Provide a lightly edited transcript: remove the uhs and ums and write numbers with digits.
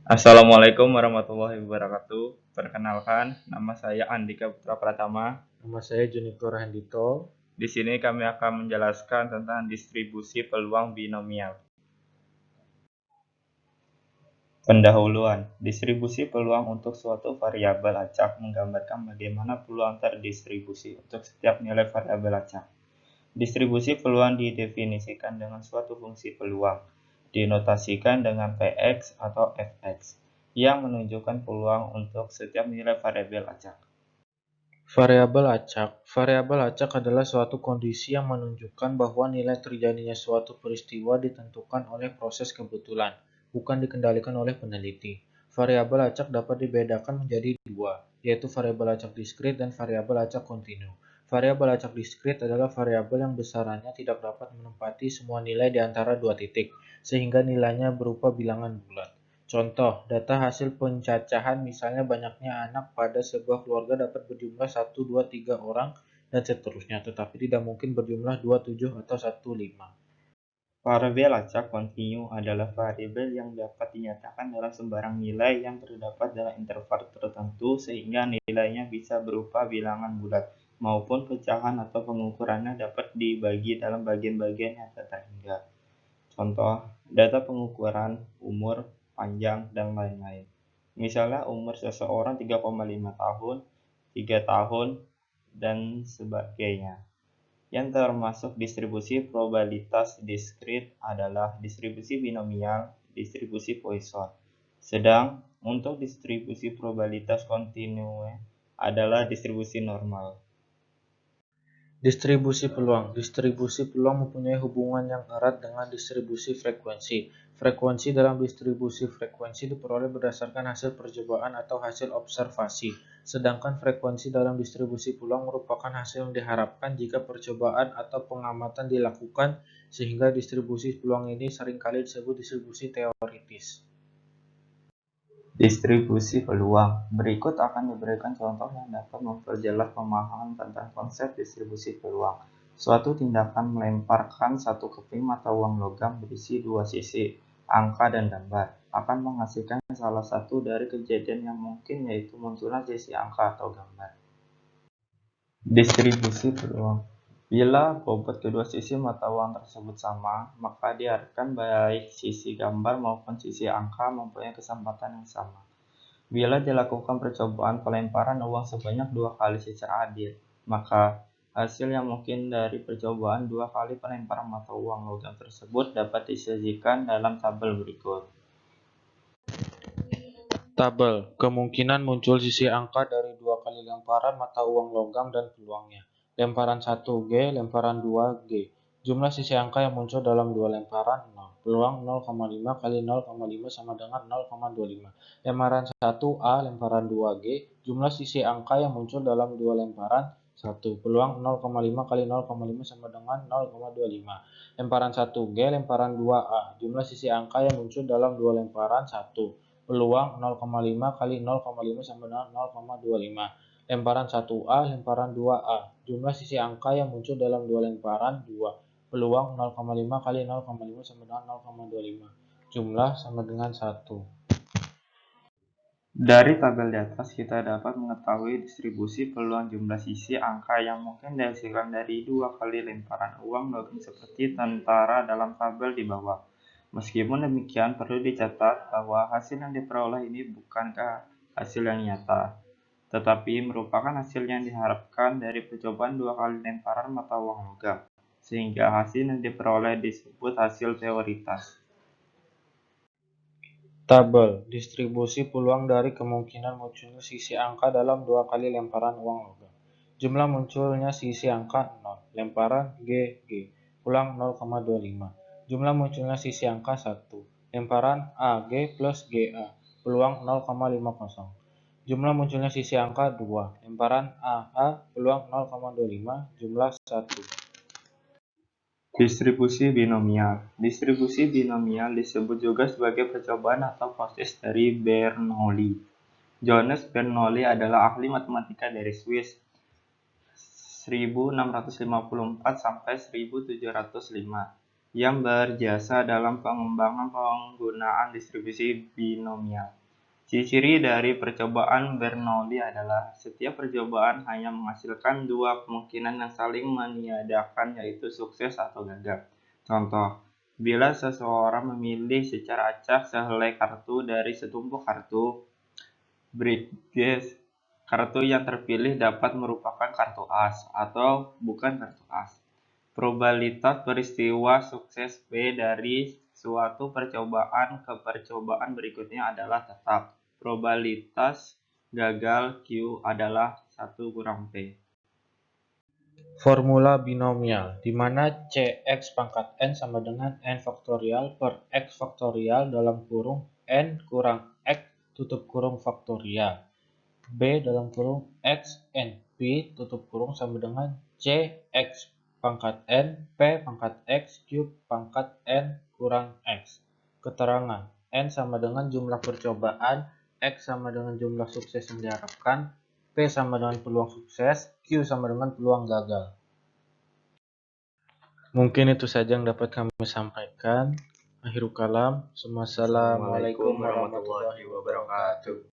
Assalamualaikum warahmatullahi wabarakatuh. Perkenalkan, nama saya Andika Putra Pratama. Nama saya Juniper Handito. Di sini kami akan menjelaskan tentang distribusi peluang binomial. Pendahuluan, distribusi peluang untuk suatu variabel acak menggambarkan bagaimana peluang terdistribusi untuk setiap nilai variabel acak. Distribusi peluang didefinisikan dengan suatu fungsi peluang, dinotasikan dengan Px atau Fx, yang menunjukkan peluang untuk setiap nilai variabel acak. Variabel acak. Variabel acak adalah suatu kondisi yang menunjukkan bahwa nilai terjadinya suatu peristiwa ditentukan oleh proses kebetulan, bukan dikendalikan oleh peneliti. Variabel acak dapat dibedakan menjadi dua, yaitu variabel acak diskrit dan variabel acak kontinu. Variabel acak diskrit adalah variabel yang besarannya tidak dapat menempati semua nilai di antara dua titik, sehingga nilainya berupa bilangan bulat. Contoh, data hasil pencacahan misalnya banyaknya anak pada sebuah keluarga dapat berjumlah 1, 2, 3 orang, dan seterusnya, tetapi tidak mungkin berjumlah 2, 7, atau 1, 5. Variabel acak kontinu adalah variabel yang dapat dinyatakan dalam sembarang nilai yang terdapat dalam interval tertentu sehingga nilainya bisa berupa bilangan bulat maupun pecahan atau pengukurannya dapat dibagi dalam bagian-bagian yang tak terhingga. Contoh, data pengukuran, umur, panjang, dan lain-lain. Misalnya umur seseorang 3,5 tahun, 3 tahun, dan sebagainya. Yang termasuk distribusi probabilitas diskrit adalah distribusi binomial, distribusi Poisson. Sedang untuk distribusi probabilitas kontinu adalah distribusi normal. Distribusi peluang. Distribusi peluang mempunyai hubungan yang erat dengan distribusi frekuensi. Frekuensi dalam distribusi frekuensi diperoleh berdasarkan hasil percobaan atau hasil observasi, sedangkan frekuensi dalam distribusi peluang merupakan hasil yang diharapkan jika percobaan atau pengamatan dilakukan, sehingga distribusi peluang ini seringkali disebut distribusi teoritis. Distribusi peluang. Berikut akan diberikan contoh yang dapat memperjelas pemahaman tentang konsep distribusi peluang. Suatu tindakan melemparkan satu keping mata uang logam berisi dua sisi, angka dan gambar, akan menghasilkan salah satu dari kejadian yang mungkin, yaitu munculnya sisi angka atau gambar. Distribusi peluang. Bila bobot kedua sisi mata uang tersebut sama, maka diharapkan baik sisi gambar maupun sisi angka mempunyai kesempatan yang sama. Bila dilakukan percobaan pelemparan uang sebanyak 2 kali secara adil, maka hasil yang mungkin dari percobaan 2 kali pelemparan mata uang logam tersebut dapat disajikan dalam tabel berikut. Tabel. Kemungkinan muncul sisi angka dari dua kali lemparan mata uang logam dan peluangnya. Lemparan 1G, lemparan 2G. Jumlah sisi angka yang muncul dalam dua lemparan 0. Peluang 0,5 kali 0,5 sama dengan 0,25. Lemparan 1A, lemparan 2G. Jumlah sisi angka yang muncul dalam dua lemparan 1. Peluang 0,5 kali 0,5 sama dengan 0,25. Lemparan 1G, lemparan 2A. Jumlah sisi angka yang muncul dalam dua lemparan 1. Peluang 0,5 kali 0,5 sama dengan 0,25. Lemparan 1A, lemparan 2A. Jumlah sisi angka yang muncul dalam dua lemparan 2. Peluang 0,5 kali 0,5 sama dengan 0,25. Jumlah sama dengan 1. Dari tabel di atas kita dapat mengetahui distribusi peluang jumlah sisi angka yang mungkin dihasilkan dari 2 kali lemparan uang logam seperti tentara dalam tabel di bawah. Meskipun demikian, perlu dicatat bahwa hasil yang diperoleh ini bukankah hasil yang nyata, tetapi merupakan hasil yang diharapkan dari percobaan 2 kali lemparan mata uang logam, sehingga hasil yang diperoleh disebut hasil teoritas. Tabel. Distribusi peluang dari kemungkinan munculnya sisi angka dalam dua kali lemparan uang logam. Jumlah munculnya sisi angka 0. Lemparan G, G. Peluang 0,25. Jumlah munculnya sisi angka 1. Lemparan A, G plus GA. Peluang 0,50. Jumlah munculnya sisi angka 2. Lemparan A, A. Peluang 0,25. Jumlah 1. Distribusi binomial. Distribusi binomial disebut juga sebagai percobaan atau proses dari Bernoulli. Johannes Bernoulli adalah ahli matematika dari Swiss 1654 sampai 1705. yang berjasa dalam pengembangan penggunaan distribusi binomial. Ciri-ciri dari percobaan Bernoulli adalah setiap percobaan hanya menghasilkan dua kemungkinan yang saling meniadakan, yaitu sukses atau gagal. Contoh, bila seseorang memilih secara acak sehelai kartu dari setumpuk kartu Bridges, kartu yang terpilih dapat merupakan kartu as atau bukan kartu as. Probabilitas peristiwa sukses B dari suatu percobaan ke percobaan berikutnya adalah tetap. Probabilitas gagal Q adalah 1 kurang P. Formula binomial, di mana Cx pangkat n sama dengan n faktorial per x faktorial dalam kurung n kurang x tutup kurung faktorial. B dalam kurung x n p tutup kurung sama dengan Cx pangkat n p pangkat x cube pangkat n kurang x. Keterangan, n sama dengan jumlah percobaan, x sama dengan jumlah sukses yang diharapkan, p sama dengan peluang sukses, q sama dengan peluang gagal. Mungkin itu saja yang dapat kami sampaikan. Akhirul kalam. Assalamualaikum warahmatullahi wabarakatuh.